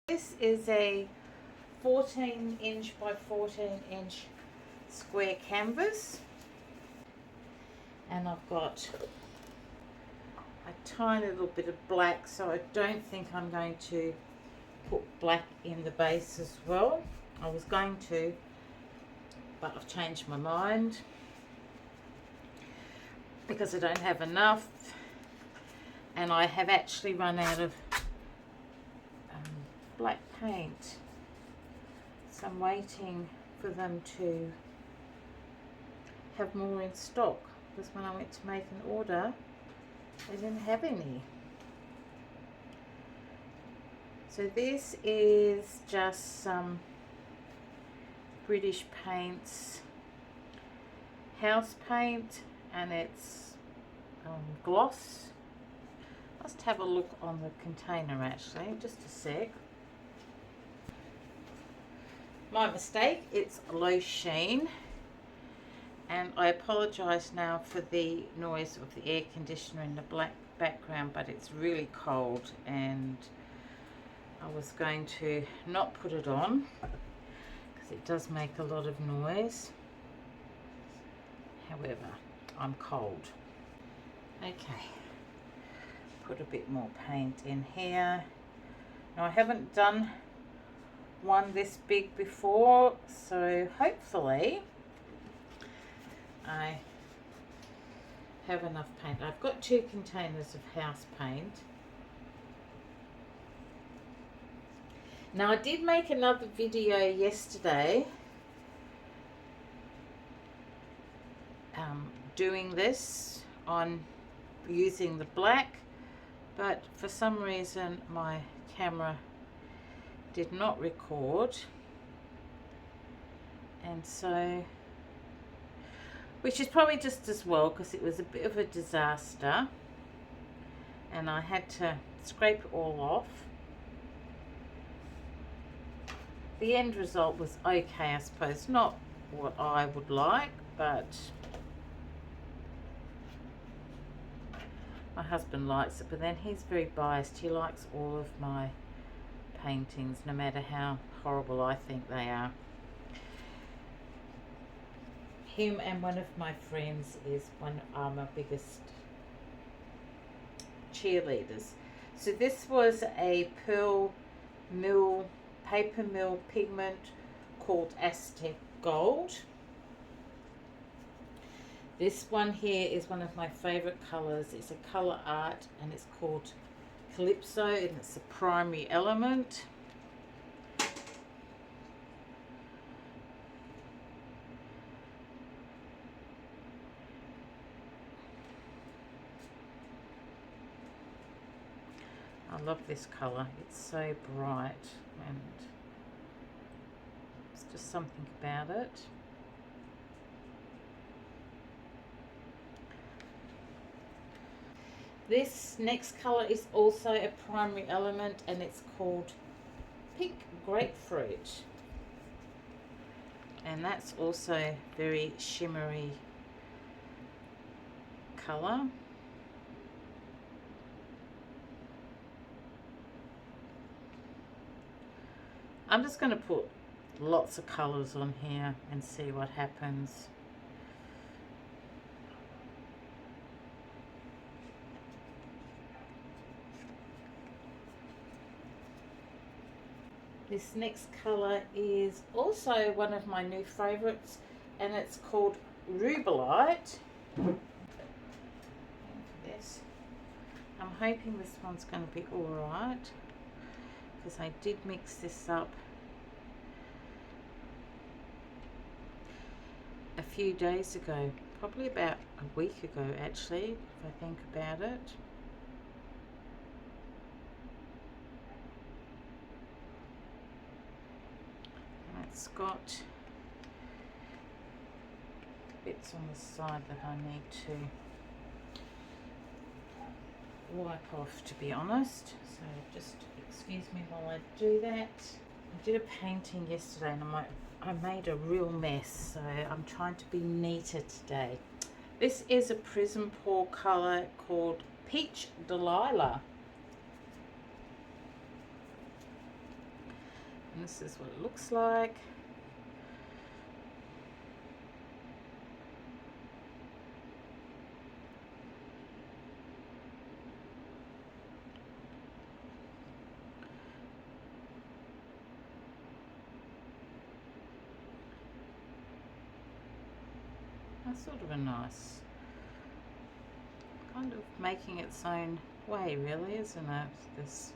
This is a 14 inch by 14 inch square canvas, and I've got a tiny little bit of black, so I don't think I'm going to put black in the base as well. I was going to, but I've changed my mind because I don't have enough, and I have actually run out of black paint, so I'm waiting for them to have more in stock, because when I went to make an order they didn't have any. So this is just some British Paints house paint, and it's gloss. Let's have a look on the container actually, just a sec. My mistake, it's low sheen, and I apologise now for the noise of the air conditioner in the black background, but it's really cold and I was going to not put it on because it does make a lot of noise. However, I'm cold. Okay, put a bit more paint in here. Now I haven't done one this big before, so hopefully I have enough paint. I've got 2 containers of house paint. Now I did make another video yesterday doing this on using the black, but for some reason my camera did not record, and so, which is probably just as well because it was a bit of a disaster and I had to scrape it all off. The end result was okay, I suppose, not what I would like, but my husband likes it, but then he's very biased. He likes all of my paintings, no matter how horrible I think they are. Him and one of my friends are my biggest cheerleaders. So this was a Pearl Mill paper mill pigment called Aztec Gold. This one here is one of my favorite colors. It's a color art and it's called Calypso, and it's a primary element. I love this color. It's so bright and it's just something about it. This next color is also a primary element and it's called Pink Grapefruit, and that's also very shimmery color. I'm just going to put lots of colors on here and see what happens. This next color is also one of my new favorites, and it's called Rubellite. This, I'm hoping this one's going to be alright, because I did mix this up a few days ago, probably about a week ago actually, if I think about it. It's got bits on the side that I need to wipe off, to be honest, so just excuse me while I do that. I did a painting yesterday and I made a real mess, so I'm trying to be neater today. This is a Prism Pour colour called Peach Delilah. And this is what it looks like. That's sort of a nice, kind of making its own way, really, isn't it? This,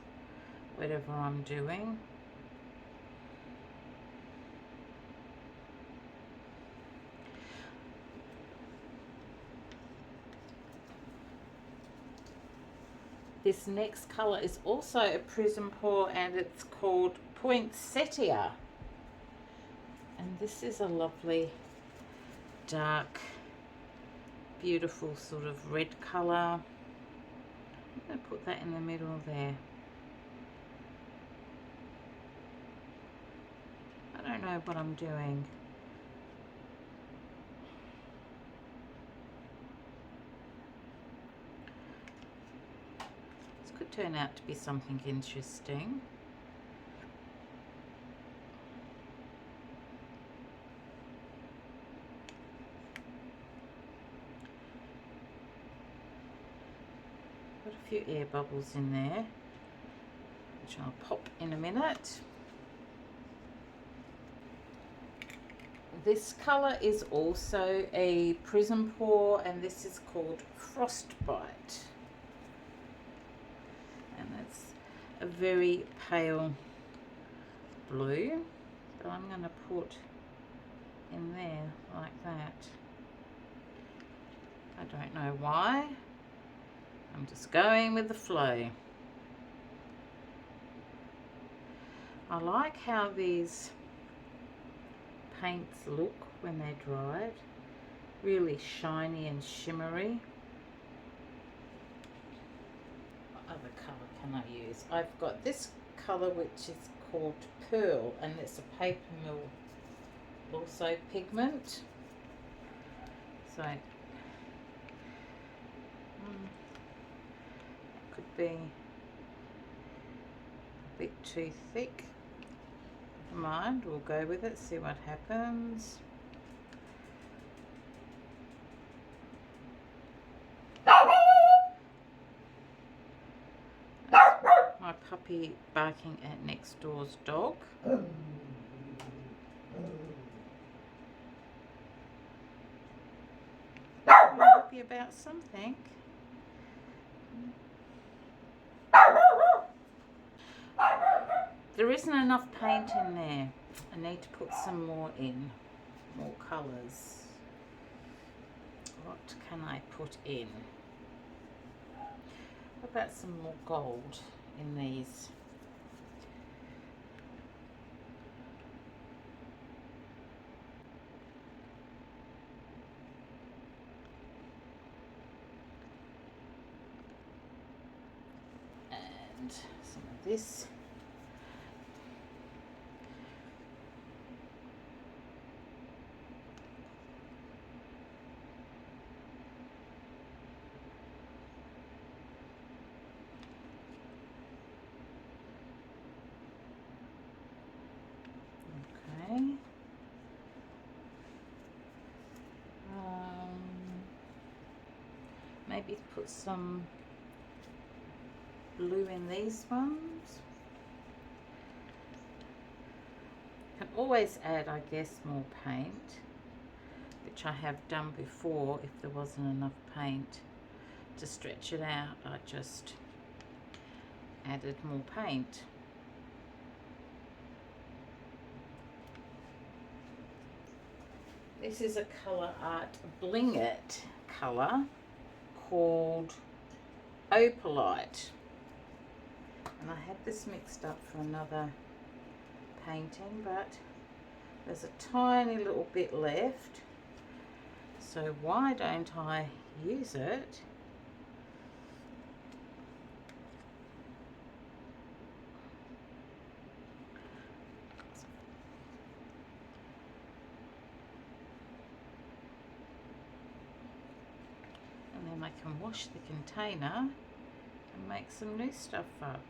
whatever I'm doing. This next colour is also a Prism Pour, and it's called Poinsettia. And this is a lovely dark, beautiful sort of red colour. I'm going to put that in the middle there. I don't know what I'm doing. This could turn out to be something interesting. Got a few air bubbles in there, which I'll pop in a minute. This colour is also a Prism Pour, and this is called Frostbite. And it's a very pale blue that I'm going to put in there like that. I don't know why. I'm just going with the flow. I like how these paints look when they're dried. Really shiny and shimmery. What other colour can I use? I've got this colour which is called Pearl, and it's a Paper Mill also pigment. So it could be a bit too thick. Never mind, we'll go with it, see what happens. My puppy barking at next door's dog. I'm happy about something. There isn't enough paint in there. I need to put some more in, more colours. What can I put in? What about some more gold in these? And some of this. Maybe put some blue in these ones. Can always add, I guess, more paint, which I have done before. If there wasn't enough paint to stretch it out, I just added more paint. This is a Colour Art Bling It colour called Opalite, and I had this mixed up for another painting, but there's a tiny little bit left, so why don't I use it? I can wash the container and make some new stuff up.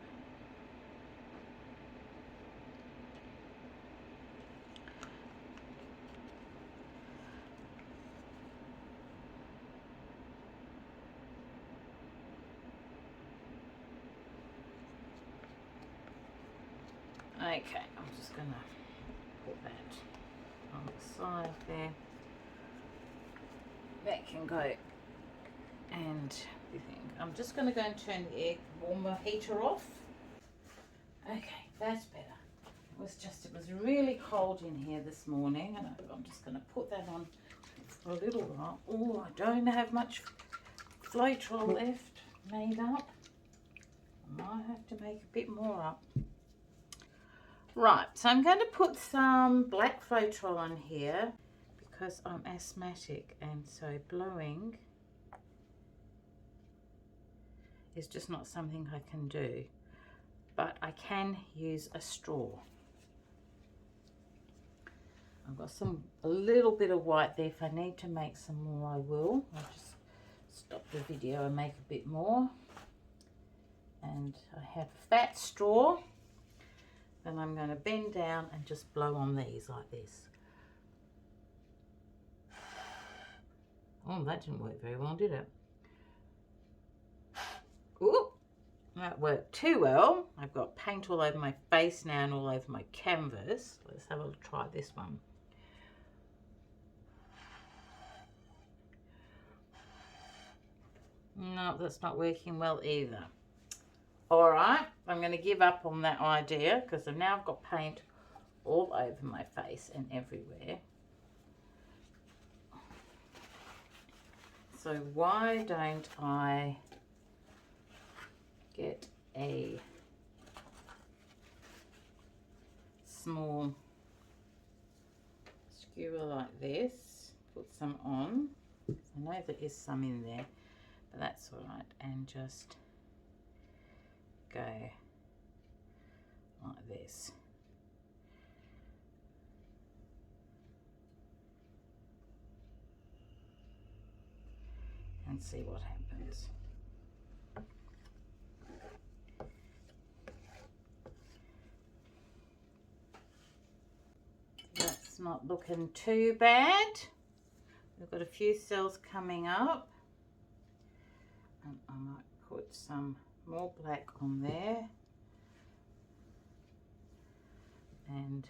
Okay, I'm just going to put that on the side there. That can go. And I'm just going to go and turn the air warmer heater off. Okay, that's better. It was really cold in here this morning, and I'm just going to put that on for a little while. Oh, I don't have much Floetrol left made up. I might have to make a bit more up. Right, so I'm going to put some black Floetrol on here because I'm asthmatic, and so blowing is just not something I can do. But I can use a straw. I've got a little bit of white there. If I need to make some more, I will. I'll just stop the video and make a bit more. And I have a fat straw. Then I'm going to bend down and just blow on these like this. Oh, that didn't work very well, did it? Ooh, that worked too well. I've got paint all over my face now and all over my canvas. Let's have a try this one. No, that's not working well either. All right, I'm going to give up on that idea because now I've got paint all over my face and everywhere. So why don't I get a small skewer like this, put some on. I know there is some in there, but that's all right, and just go like this. And see what happens. That's not looking too bad. We've got a few cells coming up. And I might put some more black on there. And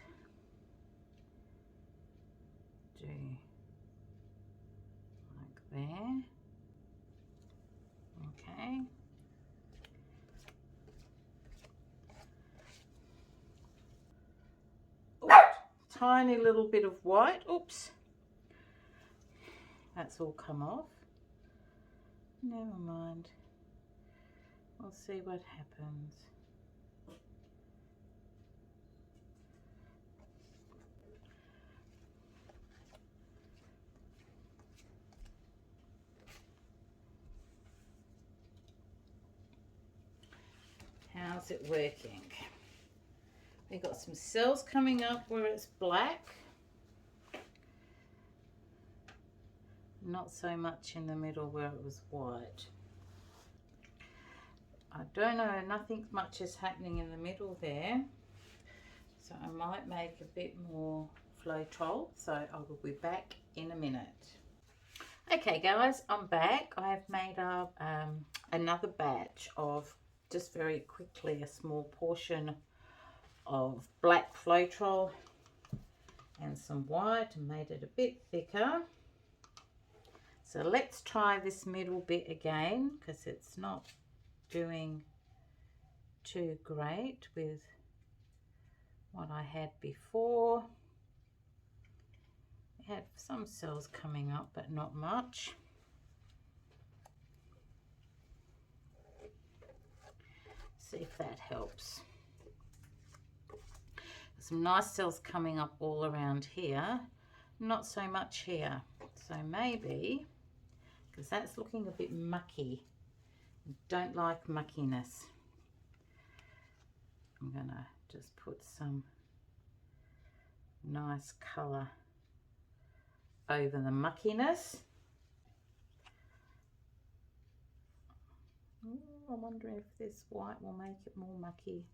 do like there. Okay. Oops, tiny little bit of white. Oops. That's all come off. Never mind. We'll see what happens. How's it working? We've got some cells coming up where it's black. Not so much in the middle where it was white. I don't know, nothing much is happening in the middle there. So I might make a bit more Floetrol. So I will be back in a minute. Okay guys, I'm back. I have made up another batch of, just very quickly, a small portion of black Floetrol and some white, and made it a bit thicker. So let's try this middle bit again because it's not doing too great with what I had before. I had some cells coming up but not much. See if that helps. Some nice cells coming up all around here, not so much here. So maybe, because that's looking a bit mucky, don't like muckiness, I'm gonna just put some nice colour over the muckiness. Ooh, I'm wondering if this white will make it more mucky.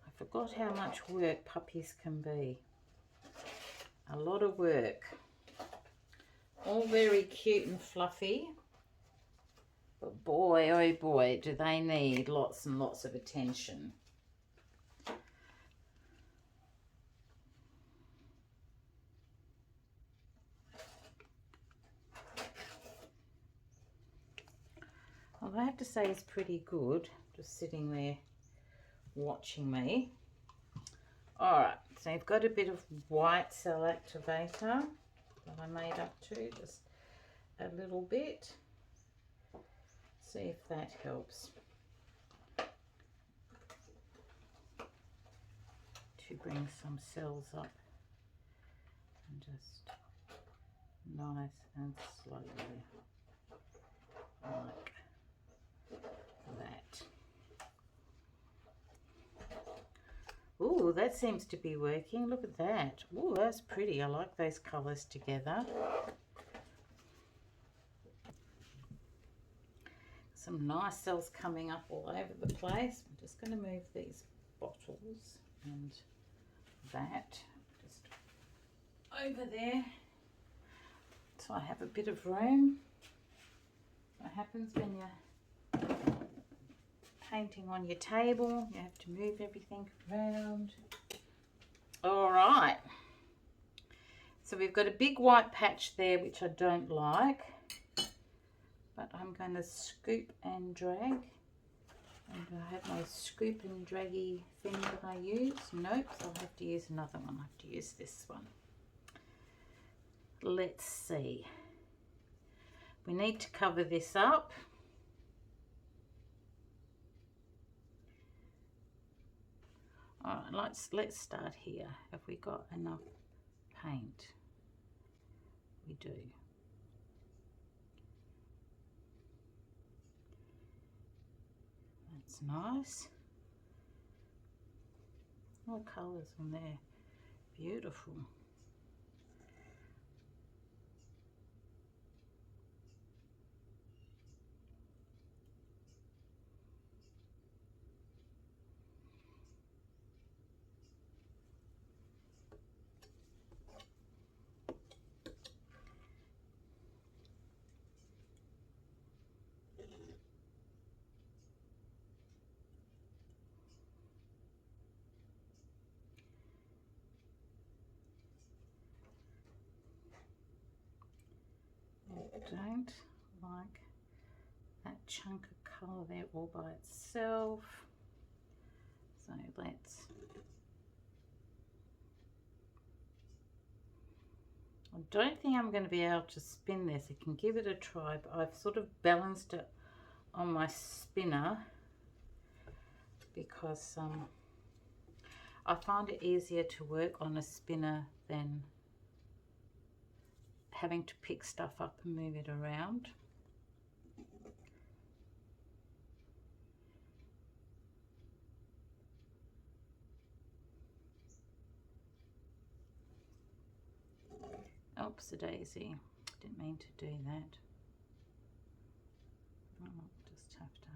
I forgot how much work puppies can be. A lot of work. All very cute and fluffy. But boy, oh boy, do they need lots and lots of attention. Well, I have to say it's pretty good, just sitting there watching me. All right, so you've got a bit of white cell activator that I made up to, just a little bit. See if that helps to bring some cells up, and just nice and slowly like that. Ooh, that seems to be working. Look at that. Ooh, that's pretty. I like those colours together. Some nice cells coming up all over the place. I'm just going to move these bottles and that just over there, so I have a bit of room. What happens when you're painting on your table? You have to move everything around. All right, so we've got a big white patch there, which I don't like, but I'm going to scoop and drag. And I have my scoop and draggy thing that I use. Nope, so I'll have to use another one. I have to use this one. Let's see. We need to cover this up. All right, let's start here. Have we got enough paint? We do. That's nice. All the colours on there, beautiful. I don't like that chunk of colour there all by itself. So let's, I don't think I'm going to be able to spin this. I can give it a try, but I've sort of balanced it on my spinner because I find it easier to work on a spinner than having to pick stuff up and move it around. Oops-a daisy, didn't mean to do that. I'll just have to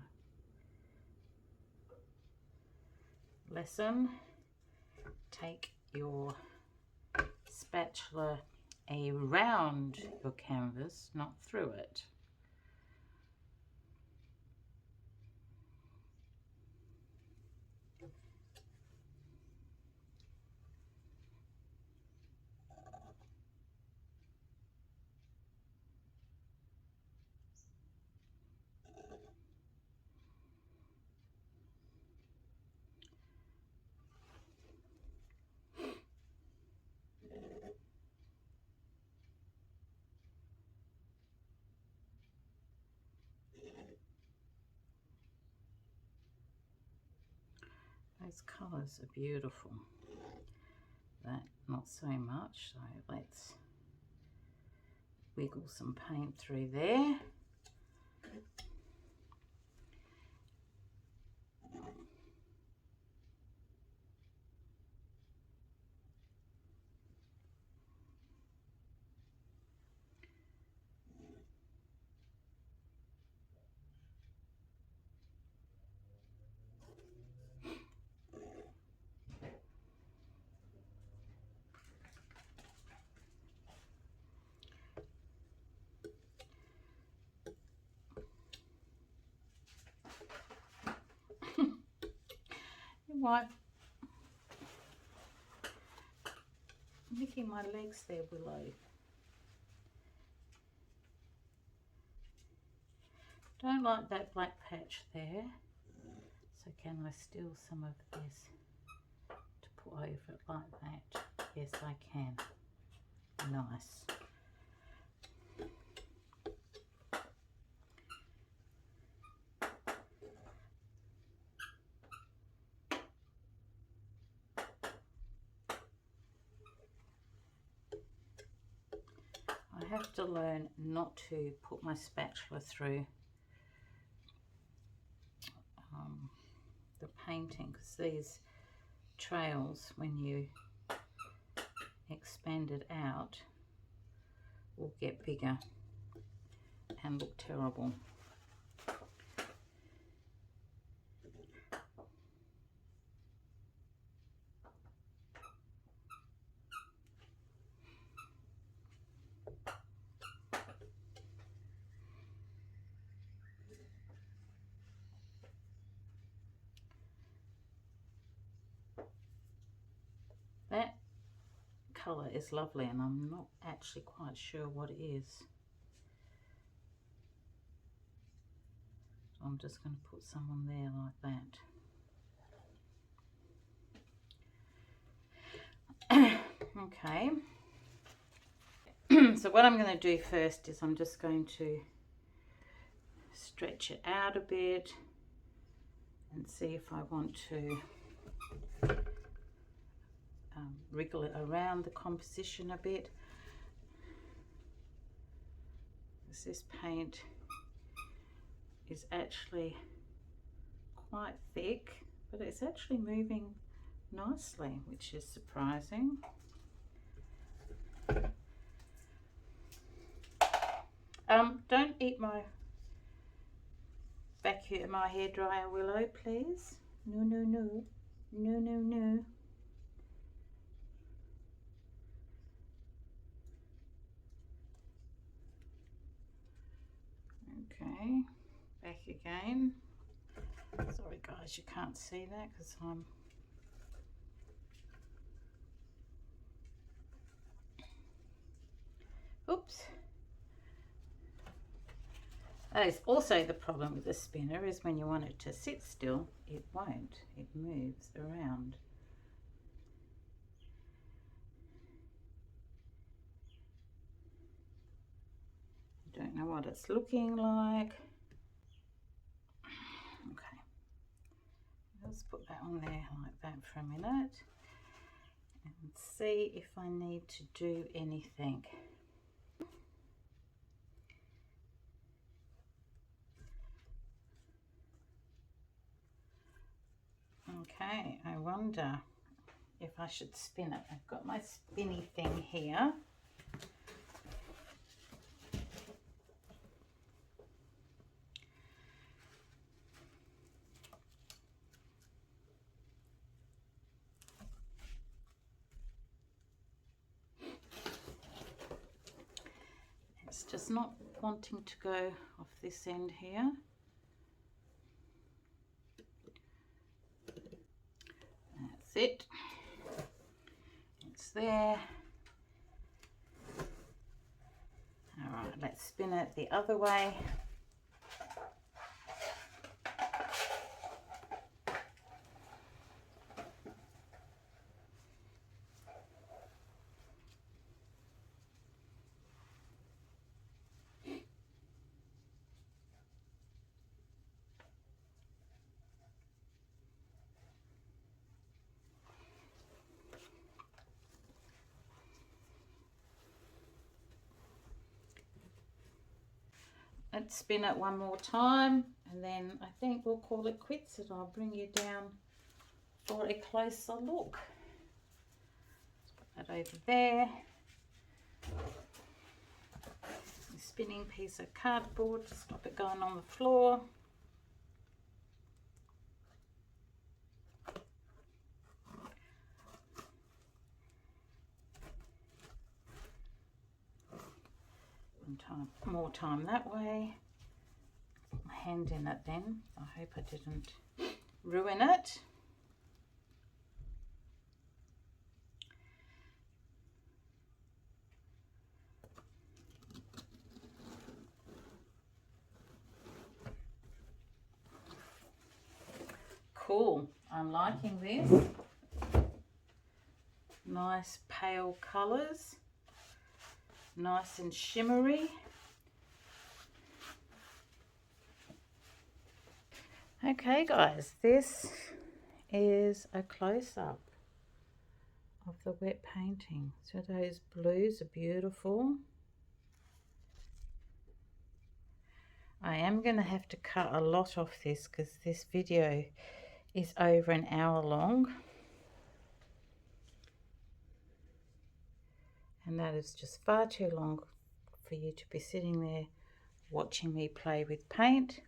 lesson. Take your spatula around your canvas, not through it. Those colours are beautiful. That not so much, so let's wiggle some paint through there. Right. Licking my legs there, Willow. Don't like that black patch there. So can I steal some of this to put over it like that? Yes, I can. Nice. I have to learn not to put my spatula through the painting, because these trails, when you expand it out, will get bigger and look terrible. That colour is lovely, and I'm not actually quite sure what it is. So I'm just going to put some on there like that. Okay. So what I'm going to do first is I'm just going to stretch it out a bit and see if I want to wriggle it around the composition a bit. This paint is actually quite thick, but it's actually moving nicely, which is surprising. Don't eat my vacuum, my hairdryer, Willow, please. No, no, no, no, no, no. Okay, back again. Sorry guys, you can't see that because I'm oops. That is also the problem with the spinner, is when you want it to sit still, it won't. It moves around. Don't know what it's looking like. Okay, let's put that on there like that for a minute and see if I need to do anything. Okay, I wonder if I should spin it. I've got my spinny thing here. It's just not wanting to go off this end here. That's it. It's there. All right, let's spin it the other way. Let's spin it one more time, and then I think we'll call it quits, and I'll bring you down for a closer look. Let's put that over there. A spinning piece of cardboard to stop it going on the floor. More time that way. Put my hand in it then. I hope I didn't ruin it. cool. I'm liking this. Nice pale colours. Nice and shimmery. Okay guys, this is a close-up of the wet painting. So those blues are beautiful. I am going to have to cut a lot off this because this video is over an hour long. And that is just far too long for you to be sitting there watching me play with paint.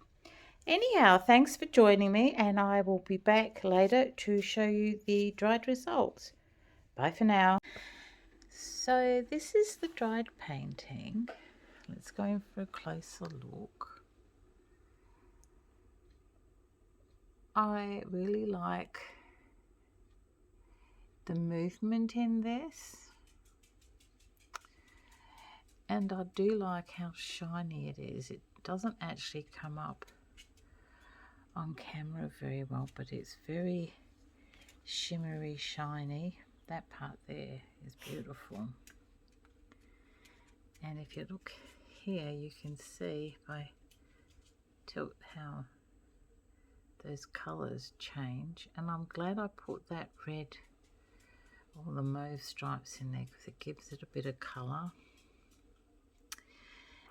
Anyhow, thanks for joining me, and I will be back later to show you the dried results. Bye for now. So this is the dried painting. Let's go in for a closer look. I really like the movement in this. And I do like how shiny it is. It doesn't actually come up on camera very well, but it's very shimmery, shiny. That part there is beautiful. And if you look here, you can see if I tilt how those colours change. And I'm glad I put that red or the mauve stripes in there because it gives it a bit of colour.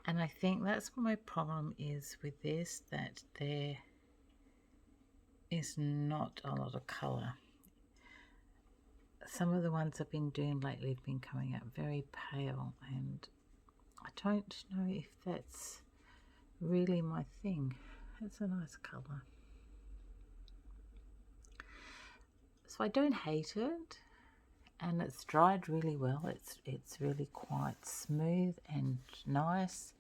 And I think that's what my problem is with this, that there is not a lot of colour. Some of the ones I've been doing lately have been coming out very pale, and I don't know if that's really my thing. It's a nice colour. So I don't hate it, and it's dried really well. It's really quite smooth and nice.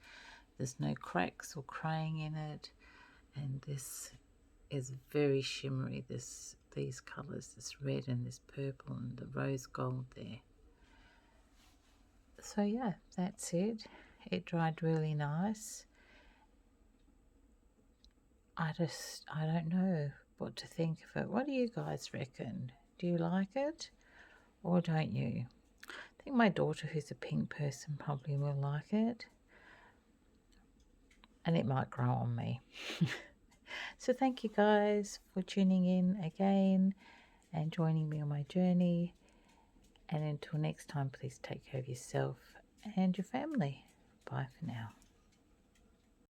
There's no cracks or craying in it, and this is very shimmery. These colours, this red and this purple and the rose gold there. So yeah, that's it. It dried really nice. I don't know what to think of it. What do you guys reckon? Do you like it or don't you? I think my daughter, who's a pink person, probably will like it, and it might grow on me. So thank you guys for tuning in again and joining me on my journey. And until next time, please take care of yourself and your family. Bye for now.